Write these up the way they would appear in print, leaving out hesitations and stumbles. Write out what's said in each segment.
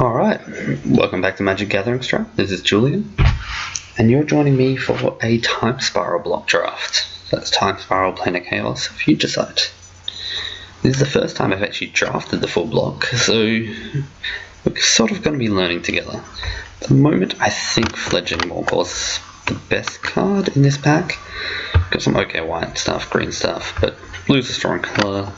Alright, welcome back to Magic Gathering Strike. This is Julien, and you're joining me for a Time Spiral block draft. That's Time Spiral Planar Chaos Future Sight. This is the first time I've actually drafted the full block, so we're sort of going to be learning together. At the moment, I think Fledgling Morgul is the best card in this pack. Got some okay white stuff, green stuff, but blue's a strong colour,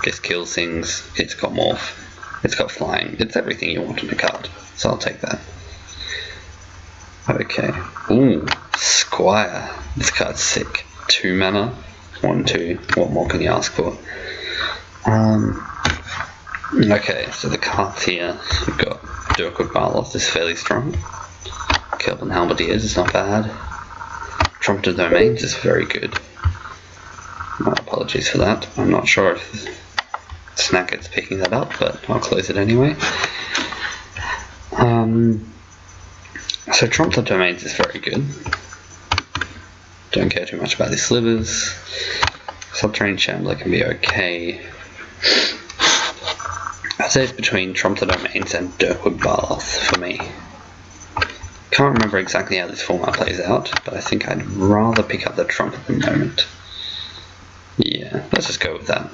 gets kills things, it's got morph. It's got flying. It's everything you want in a card, so I'll take that. Okay. Ooh, Squire. This card's sick. 2 mana, 1/2. What more can you ask for? Okay, so the cards here, we've got Durkwood Barloth is fairly strong. Kelvin Halberdiers is not bad. Trumpet of Domains is very good. My apologies for that. I'm not sure if Snackett's picking that up, but I'll close it anyway. So Trumpet of Domains is very good. Don't care too much about these slivers. Subterranean Shambler can be okay. I'd say it's between Trumpet of Domains and Durkwood Barloth for me. Can't remember exactly how this format plays out, but I think I'd rather pick up the Trumpet at the moment. Yeah, let's just go with that.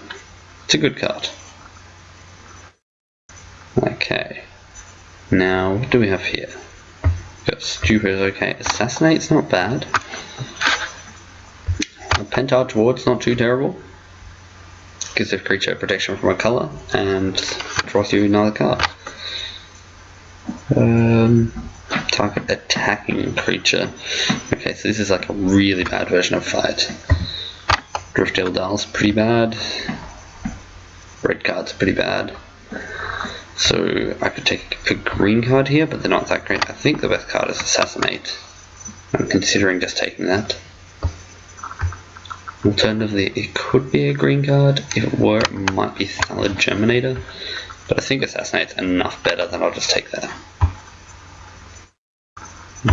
It's a good card. Okay. Now, what do we have here? Got Stupid is okay. Assassinate's not bad. Pentarch Ward's not too terrible. Gives a creature protection from a colour and draws you another card. Target attacking creature. Okay, so this is like a really bad version of Fight. Drift Eldal's pretty bad. Red card's pretty bad. So I could take a green card here, but they're not that great. I think the best card is Assassinate. I'm considering just taking that. Alternatively, it could be a green card. If it were, it might be Thallid Germinator. But I think Assassinate's enough better that I'll just take that.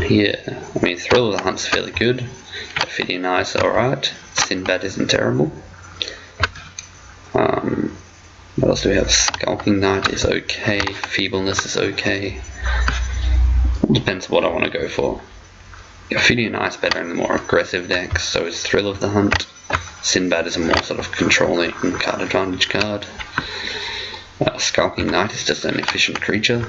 Here, I mean, Thrill of the Hunt's fairly good. Ophidian Eye's alright. Sinbad isn't terrible. What else do we have? Skulking Knight is okay. Feebleness is okay. Depends what I want to go for. Ophidian Eye's better in the more aggressive decks, so is Thrill of the Hunt. Sinbad is a more sort of controlling card advantage card. Skulking Knight is just an efficient creature.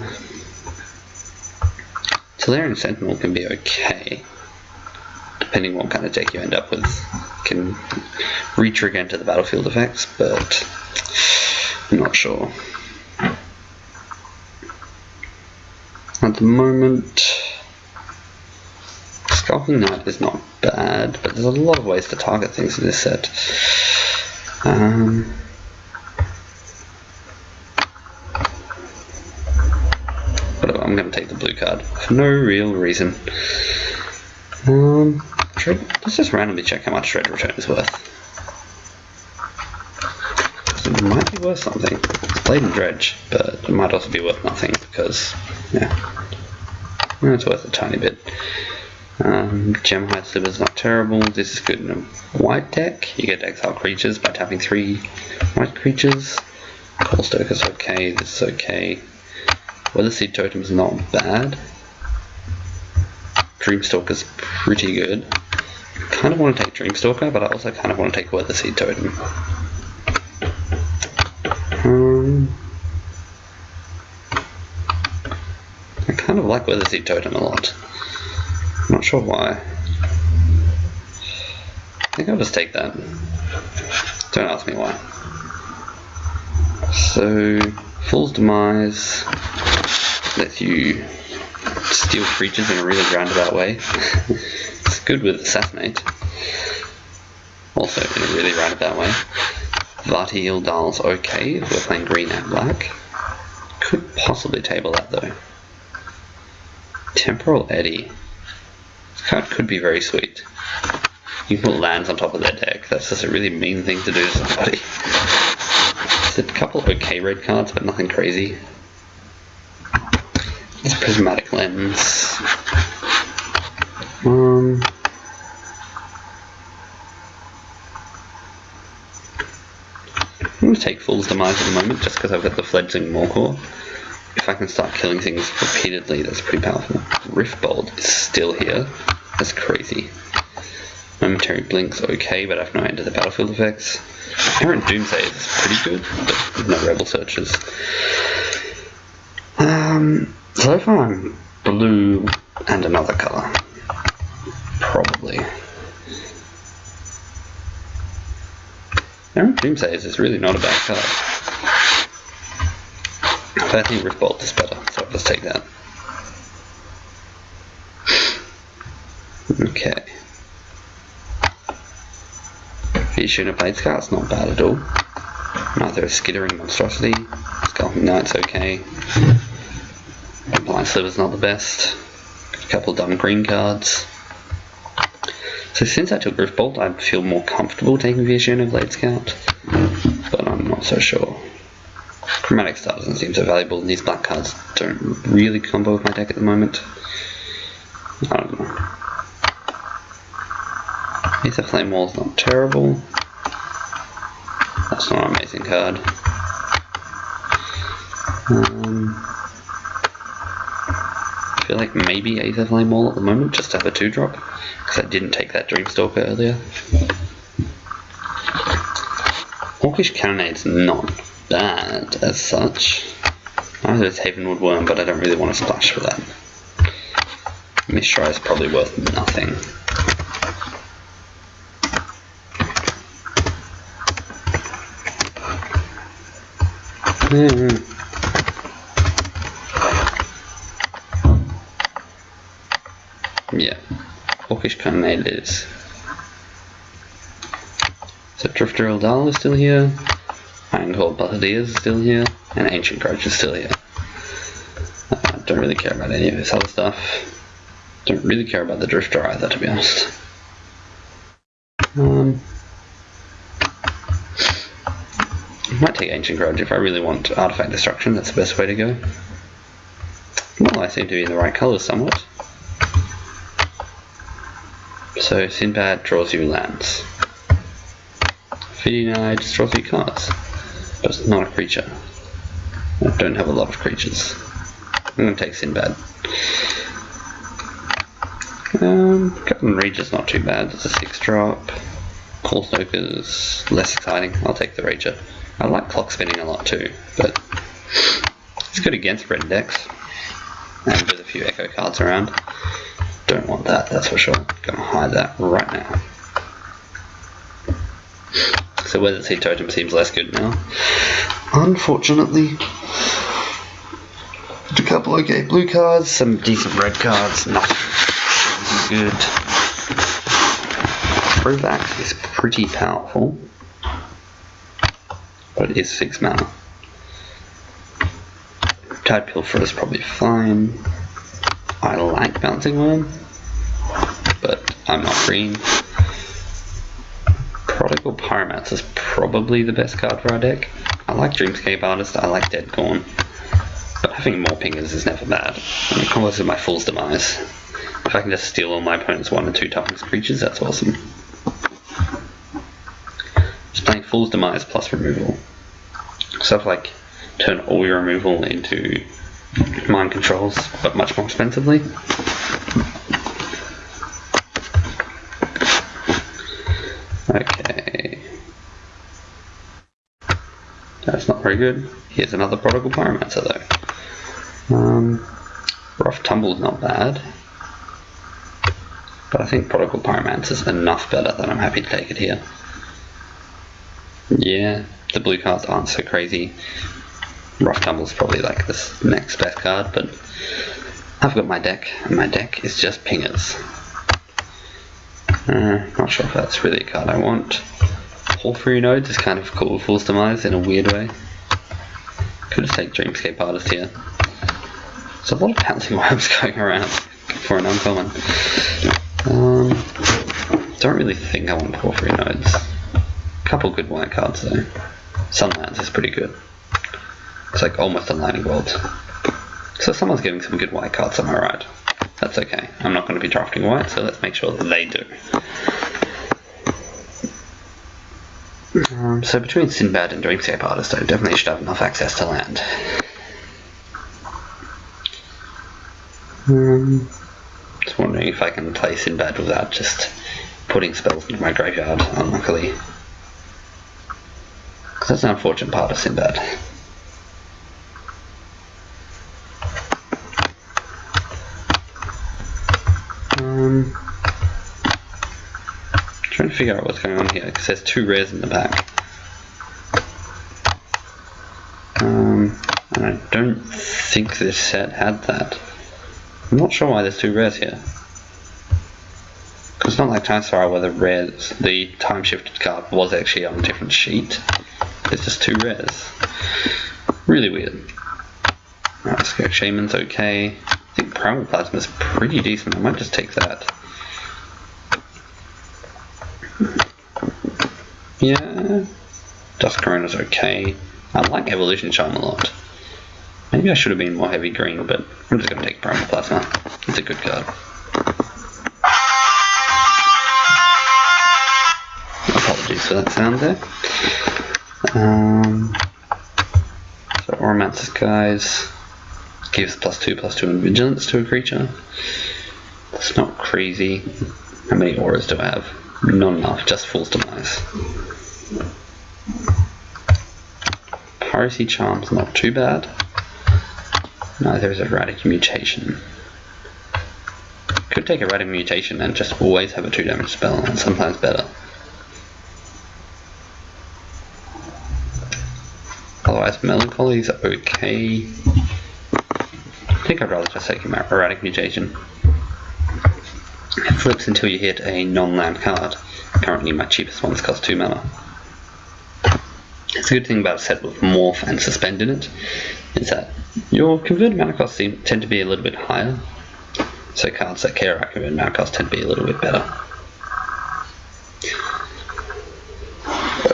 Solarian Sentinel can be okay, depending what kind of deck you end up with. Can re-trigger into the battlefield effects, but I'm not sure. At the moment, Skulking Knight is not bad, but there's a lot of ways to target things in this set. But I'm going to take the blue card for no real reason. Let's just randomly check how much Dread Return is worth. It might be worth something. It's Blade and Dredge, but it might also be worth nothing because, yeah, it's worth a tiny bit. Gemhide Sliver is not terrible. This is good in a white deck. You get to exile creatures by tapping 3 white creatures. Coalstoker's okay. This is okay. Weatherseed Totem's not bad. Dreamstalker's pretty good. I kind of want to take Dreamstalker, but I also kind of want to take Weatherseed Totem. I kind of like Weatherseed Totem a lot. I'm not sure why. I think I'll just take that. Don't ask me why. So, Fool's Demise lets you steal creatures in a really roundabout way. It's good with Assassinate. Also in a really roundabout way. Vati Ildal's okay if we're playing green and black. Could possibly table that though. Temporal Eddy. This card could be very sweet. You can put lands on top of their deck. That's just a really mean thing to do to somebody. There's a couple of okay red cards, but nothing crazy. It's Prismatic Lens. I'm going to take Fool's Demise at the moment, just because I've got the Fledgling Morgul. if I can start killing things repeatedly, that's pretty powerful. Riftbolt is still here. That's crazy. Momentary Blink's okay, but I've no end to the battlefield effects. Errant Doomsday is pretty good, but no Rebel Searches. So far I'm blue and another colour. Probably. Errant Doomsday is really not a bad card. But I think Riftbolt is better, so I'll just take that. Okay. Vision of Blade Scout's not bad at all. Neither is Skittering Monstrosity. Scalping Knight's okay. Blind Sliver's not the best. Got a couple dumb green cards. So since I took Riftbolt, I feel more comfortable taking Vision of Blade Scout, but I'm not so sure. Chromatic Star doesn't seem so valuable, and these black cards don't really combo with my deck at the moment. I don't know. Aether Flame Wall's not terrible. That's not an amazing card. I feel like maybe Aether Flame Wall at the moment, just to have a 2-drop, because I didn't take that Dreamstalker earlier. Hawkish Cannonade's not bad as such. Neither is Havenwood Worm, but I don't really want to splash for that. Mistry is probably worth nothing. Yeah, Hawkish Cannonade it is. So Drifter Eldal is still here, Ironcold Buccaneers is still here, and Ancient Grudge is still here. Don't really care about any of this other stuff. Don't really care about the Drifter either, to be honest. I might take Ancient Grudge if I really want Artifact Destruction, that's the best way to go. Well, I seem to be in the right colours somewhat. So Sinbad draws you lands. Fidinai just draws you cards, but it's not a creature. I don't have a lot of creatures. I'm going to take Sinbad. Captain Rager's not too bad, it's a 6-drop. Call Stoker's less exciting, I'll take the Rager. I like Clock Spinning a lot too, but it's good against red decks. And with a few Echo cards around. Don't want that, that's for sure. Gonna hide that right now. So Weathered Seed Totem seems less good now. Unfortunately. A couple okay blue cards, some decent red cards, nothing good. Provax is pretty powerful, but it is 6 mana. Tide Pilferer is probably fine. I like Bouncing Worm, but I'm not green. Prodigal Pyromancer is probably the best card for our deck. I like Dreamscape Artist, I like Dead Corn, but having more pingers is never bad. And it combos with my Fool's Demise. If I can just steal all my opponent's 1 and 2 toughness creatures, that's awesome. Just playing Fool's Demise plus removal. Stuff like turn all your removal into mind controls, but much more expensively. Okay. That's not very good. Here's another Prodigal Pyromancer though. Rough Tumble's not bad. But I think Prodigal Pyromancer's enough better that I'm happy to take it here. Yeah, the blue cards aren't so crazy. Rough Tumble's probably like this next best card, but I've got my deck, and my deck is just pingers. Not sure if that's really a card I want. Porphyry Nodes is kind of cool with Fool's Demise in a weird way. Could just take Dreamscape Artist here. There's a lot of Pouncing Worms going around for an uncommon. Don't really think I want Porphyry Nodes. Couple good white cards though. Sunlands is pretty good. It's like almost a Lightning Bolt. So someone's getting some good white cards, am I right? That's okay. I'm not going to be drafting white, so let's make sure that they do. So between Sinbad and Dreamscape Artist, I definitely should have enough access to land. Just wondering if I can play Sinbad without just putting spells into my graveyard, unluckily. Because that's an unfortunate part of Sinbad. Trying to figure out what's going on here, because there's 2 rares in the pack. And I don't think this set had that. I'm not sure why there's 2 rares here. Because it's not like Time Spiral where the time shifted card was actually on a different sheet. It's just 2 rares. Really weird. Alright, let's go. Shaman's okay. I think Primal Plasma's pretty decent. I might just take that. Yeah. Dusk Corona's okay. I like Evolution Charm a lot. Maybe I should have been more heavy green, but I'm just going to take Primal Plasma. It's a good card. Apologies for that sound there. So Oromancer's Guise gives +2/+2 and Vigilance to a creature. That's not crazy. How many auras do I have? Not enough, just Fool's Demise. Piracy Charm's not too bad. Neither is Erratic Mutation. Could take Erratic Mutation and just always have a 2 damage spell, and sometimes better. Otherwise, Melancholy's okay. I think I'd rather just take Erratic Mutation. It flips until you hit a non-land card. Currently my cheapest ones cost 2 mana. It's a good thing about a set with Morph and Suspend in it, is that your converted mana costs tend to be a little bit higher, so cards that care about converted mana costs tend to be a little bit better.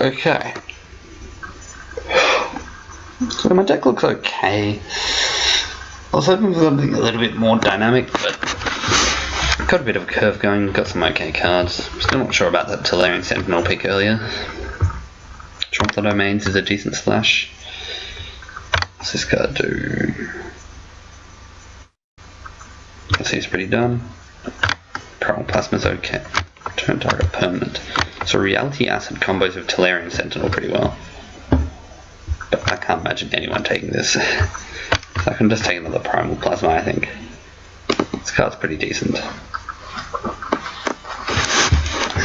Okay. So my deck looks okay. I was hoping for something a little bit more dynamic, but got a bit of a curve going, got some okay cards. Still not sure about that Tolarian Sentinel pick earlier. Trump the Domains is a decent splash. What's this card do? That seems pretty dumb. Primal Plasma's okay. Turn target permanent. So Reality Acid combos with Tolarian Sentinel pretty well. But I can't imagine anyone taking this. So I can just take another Primal Plasma, I think. This card's pretty decent.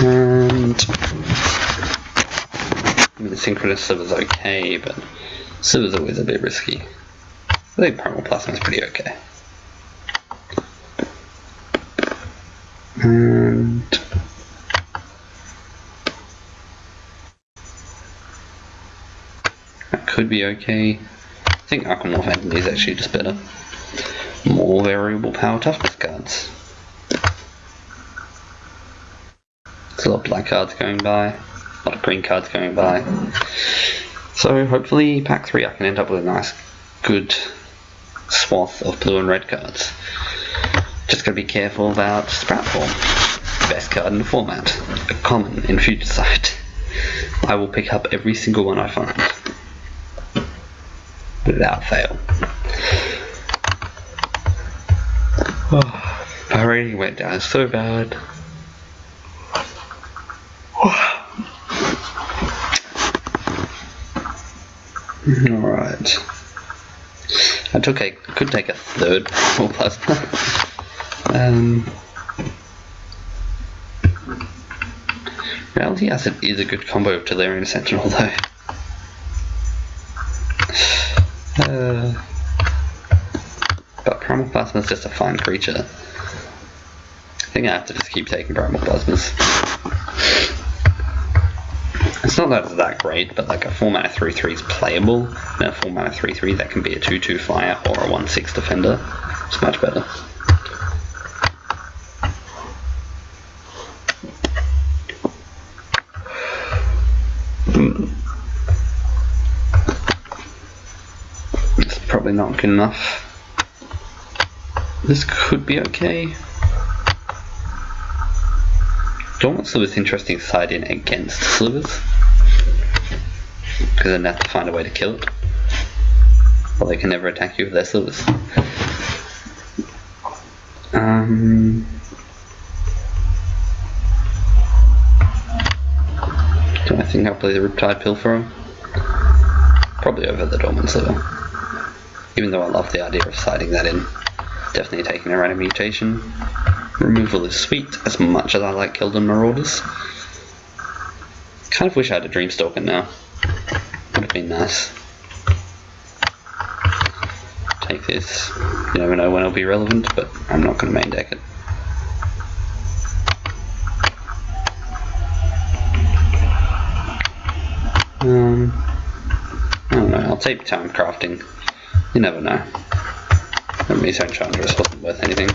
And I mean, the Synchronous Sliver's okay, but Sliver's always a bit risky. I think Primal Plasma's pretty okay. And that could be okay. I think Aquamorph Entity is actually just better. More variable power toughness cards. There's a lot of black cards going by, a lot of green cards going by. So hopefully pack 3 I can end up with a nice, good swath of blue and red cards. Just gotta be careful about Sproutform. Best card in the format. A common in Future Sight. I will pick up every single one I find. Without fail. Oh, my rating went down so bad. Alright. I could take a third Primal Plasma. Reality Acid is a good combo of Tolarian Sentinel though. But Primal Plasma is just a fine creature. I think I have to just keep taking Primal Plasmas. It's not that it's that great, but like a 4-mana 3/3 is playable, and a 4-mana 3/3 that can be a 2/2 flyer or a 1/6 defender. It's much better. It's probably not good enough. This could be okay. Dormant Sliver's interesting side in against Slivers, because then they have to find a way to kill it, or they can never attack you with their Slivers. Do I think I'll play the Riptide Pilferer? Probably over the Dormant Sliver. Even though I love the idea of siding that in. Definitely taking a random mutation. Removal is sweet, as much as I like Keldon Marauders. Kind of wish I had a Dreamstalker now. Would have been nice. Take this. You never know when it'll be relevant, but I'm not going to main deck it. I don't know, I'll take time crafting. You never know. Miso Enchantress wasn't worth anything.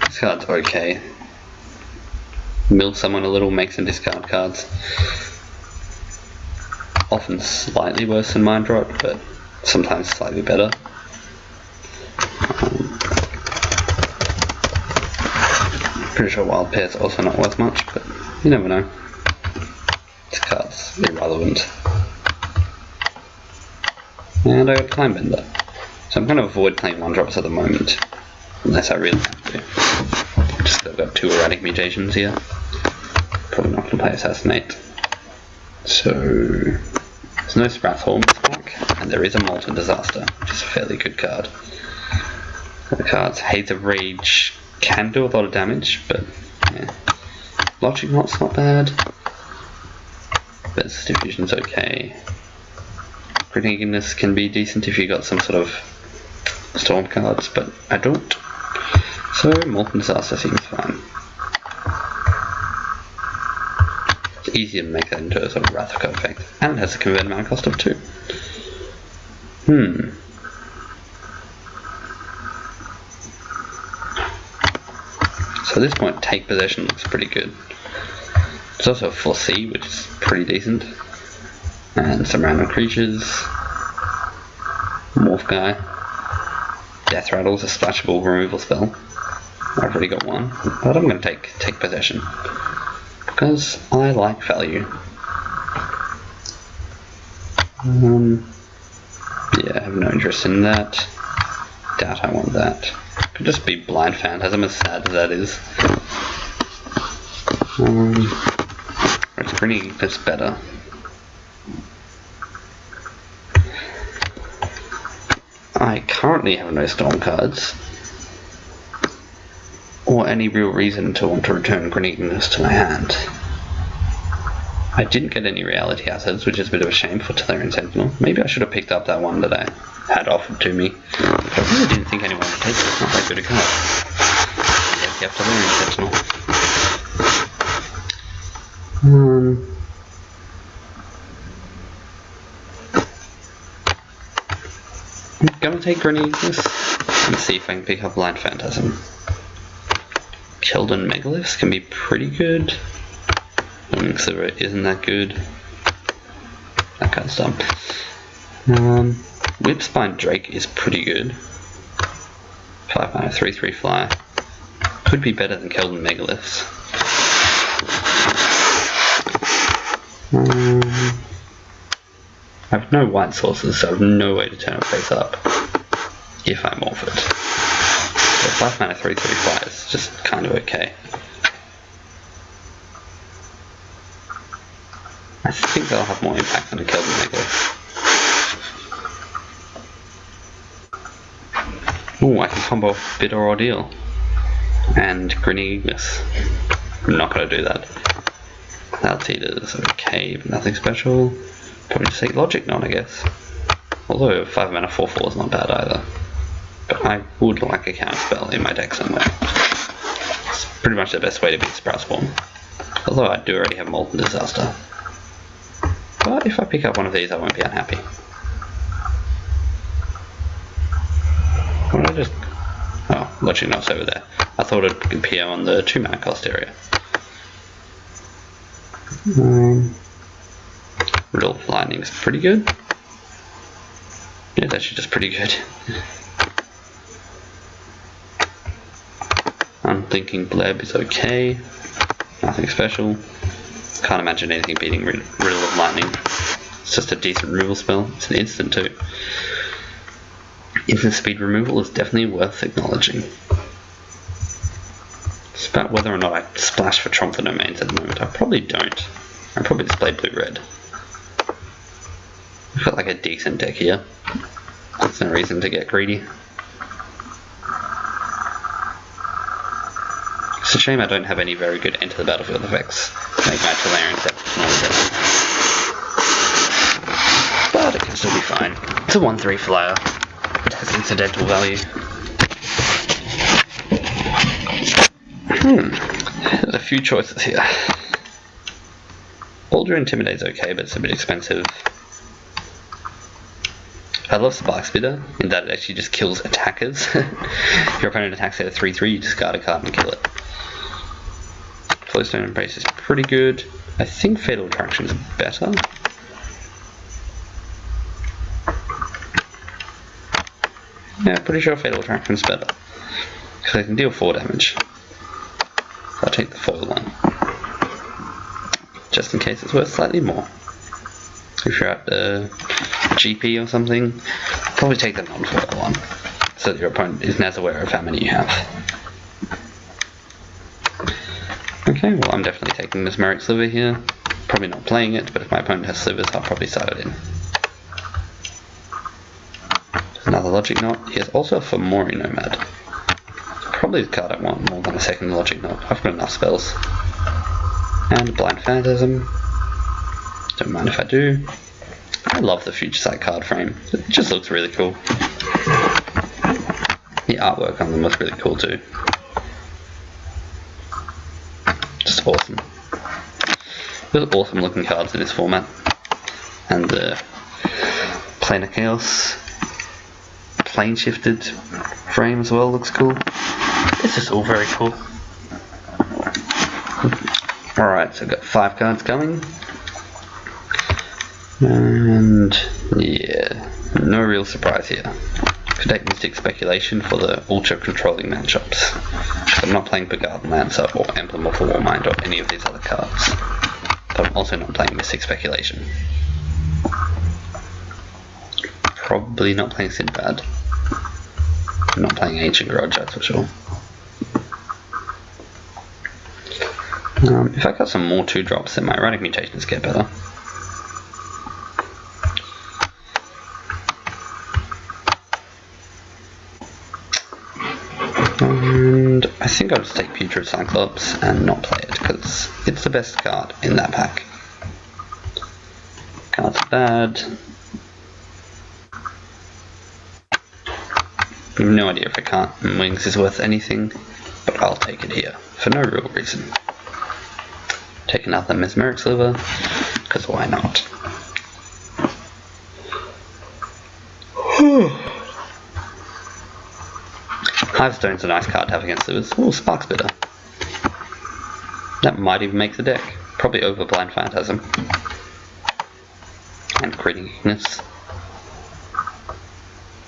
This card's okay. Mill someone a little, make some discard cards. Often slightly worse than Mind Rot, but sometimes slightly better. Pretty sure Wild Pair's also not worth much, but you never know. This card's irrelevant. And I got Time Bender. So I'm going to avoid playing 1-drops at the moment, unless I really have to. Just I've got 2 erratic mutations here. Probably not going to play Assassinate. So there's no Sprathorn in this pack, and there is a Molten Disaster, which is a fairly good card. The cards Haze of Rage can do a lot of damage, but yeah. Logic Knot's not bad. Versus Diffusion's okay. Greediness can be decent if you got some sort of storm cards, but I don't. So Molten Disaster seems fine. It's easier to make that into a sort of Rathica effect, and it has a convert mana cost of 2. So at this point, Take Possession looks pretty good. There's also a Foresee, which is pretty decent. And some random creatures. Morph Guy. Death Rattle's a splashable removal spell. I've already got one, but I'm going to take Possession. Because I like value. Yeah, I have no interest in that. Doubt I want that. Could just be Blind Phantasm, as sad as that is. It's pretty, it's better. I currently have no Storm cards, or any real reason to want to return Greediness to my hand. I didn't get any Reality Hazards, which is a bit of a shame for Tolarian Sentinel. Maybe I should have picked up that one that I had offered to me. I really didn't think anyone would take it. It's not that good a card. Yes, you have Tolarian Sentinel. I'm gonna take Greediness and see if I can pick up Blind Phantasm. Keldon Megaliths can be pretty good. Dormant Sliver isn't that good. That card's dumb. Whipspine Drake is pretty good. 5 mana, 3/3 flyer. Could be better than Keldon Megaliths. I have no white sources, so I have no way to turn it face up if I morph it. So 5 mana, 3/3 flyer is just kind of okay. I think they'll have more impact than a Keldon Megalith. Ooh, I can combo off Bitter Ordeal and Greediness. I'm not going to do that. Cloud Eater is okay, but nothing special. Probably just take Logic Knot, I guess. Although 5 mana 4/4 is not bad either. But I would like a counter spell in my deck somewhere. It's pretty much the best way to beat Sproutspawn. Although I do already have Molten Disaster. But if I pick up one of these, I won't be unhappy. What did I just... Oh, Logic Knot's over there. I thought it'd appear on the 2 mana cost area. Real Lightning's pretty good. Yeah, it's actually just pretty good. Unthinking Bleb is okay. Nothing special. Can't imagine anything beating Riddle of Lightning. It's just a decent removal spell. It's an instant too. Instant speed removal is definitely worth acknowledging. It's about whether or not I splash for Trump for domains at the moment. I probably don't. I probably just play blue-red. I've got like a decent deck here. There's no reason to get greedy. It's a shame I don't have any very good enter the battlefield effects to make my Tolarian set more aggressive. But it can still be fine. It's a 1/3 flyer. It has incidental value. There's a few choices here. Boulder Intimidate's okay, but it's a bit expensive. I love Spark Spitter in that it actually just kills attackers. If your opponent attacks at a 3/3, you discard a card and kill it. Flowstone Embrace is pretty good. I think Fatal Attraction is better. Yeah, pretty sure Fatal Attraction is better. Because I can deal 4 damage. I'll take the foil one. Just in case it's worth slightly more. If you're at the GP or something, probably take the non-foil one. So that your opponent isn't as aware of how many you have. Okay, well I'm definitely taking this Mesmeric Sliver here. Probably not playing it, but if my opponent has slivers, I'll probably side it in. Another Logic Knot. He has also a Fomori Nomad. Probably the card I want more than a second Logic Knot. I've got enough spells. And Blind Phantasm. Don't mind if I do. I love the Future Sight card frame. It just looks really cool. The artwork on them was really cool too. Just awesome. There's awesome looking cards in this format. And the Planar Chaos plane shifted frame as well looks cool. This is all very cool. Alright, so I've got 5 cards coming. And yeah, no real surprise here. Could take Mystic Speculation for the ultra controlling matchups. I'm not playing Begarden Lancer or Emblem of the Warmind or any of these other cards. But I'm also not playing Mystic Speculation. Probably not playing Sinbad. I'm not playing Ancient Grudge, that's for sure. If I got some more 2-drops, then my Erratic Mutations get better. And I think I'll just take Putrid Cyclops and not play it, because it's the best card in that pack. Cards are bad. I have no idea if I can't and Wings is worth anything, but I'll take it here, for no real reason. Take another Mesmeric Sliver, because why not? Hivestone's a nice card to have against Slivers. Oh, Spark Spitter. That might even make the deck. Probably over Blind Phantasm. And Creating Ignis.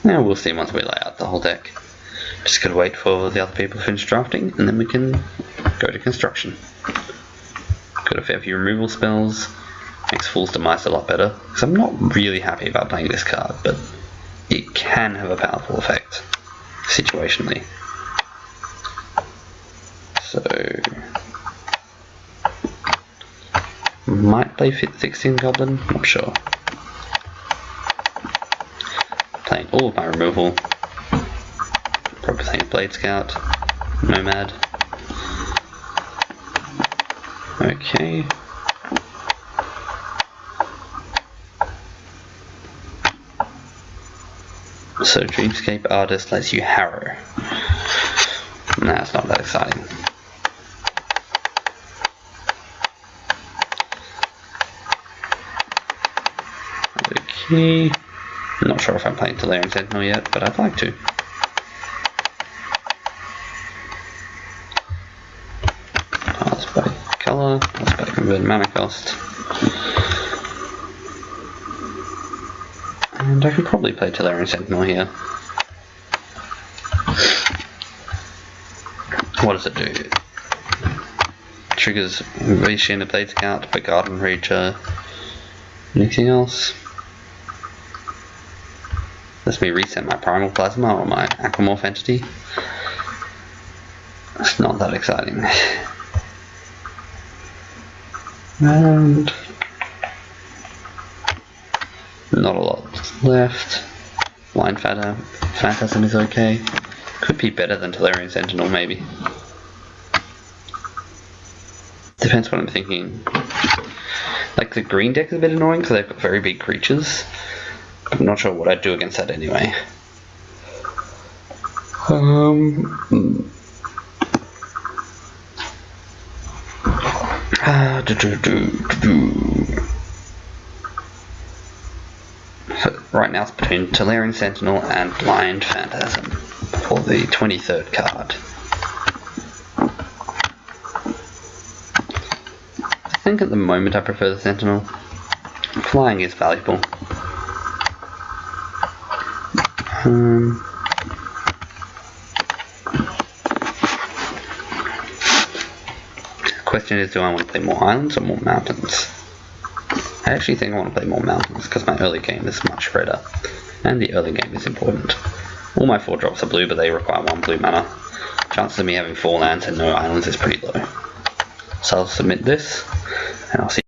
Yeah, we'll see once we lay out the whole deck. Just gotta wait for the other people to finish drafting, and then we can go to construction. Got a fair few removal spells. Makes Fool's Demise a lot better. Because I'm not really happy about playing this card, but it can have a powerful effect. Situationally. So might play 16 Goblin, not sure. Playing all of my removal. Probably playing Blade Scout, Nomad. Okay. So Dreamscape Artist lets you harrow. Nah, it's not that exciting. Okay. I'm not sure if I'm playing Tolarian Sentinel yet, but I'd like to. Let's play Colour, let's play Convert Mana Cost. And I can probably play Tolarian Sentinel here. What does it do? Triggers Reishi and a Blade Scout, Begarden Rager, Anything else? Let me reset my Primal Plasma or my Aquamorph entity. It's not that exciting. And not a lot left. Blind Phantasm is okay. Could be better than Tolarian Sentinel, maybe. Depends what I'm thinking. Like, the green deck is a bit annoying because they've got very big creatures. I'm not sure what I'd do against that anyway. So right now it's between Tolarian Sentinel and Blind Phantasm for the 23rd card. I think at the moment I prefer the Sentinel. Flying is valuable. Question is, do I want to play more islands or more mountains? I actually think I want to play more mountains because my early game is much better, and the early game is important. All my 4-drops are blue, but they require 1 blue mana. Chances of me having 4 lands and no islands is pretty low. So I'll submit this, and I'll see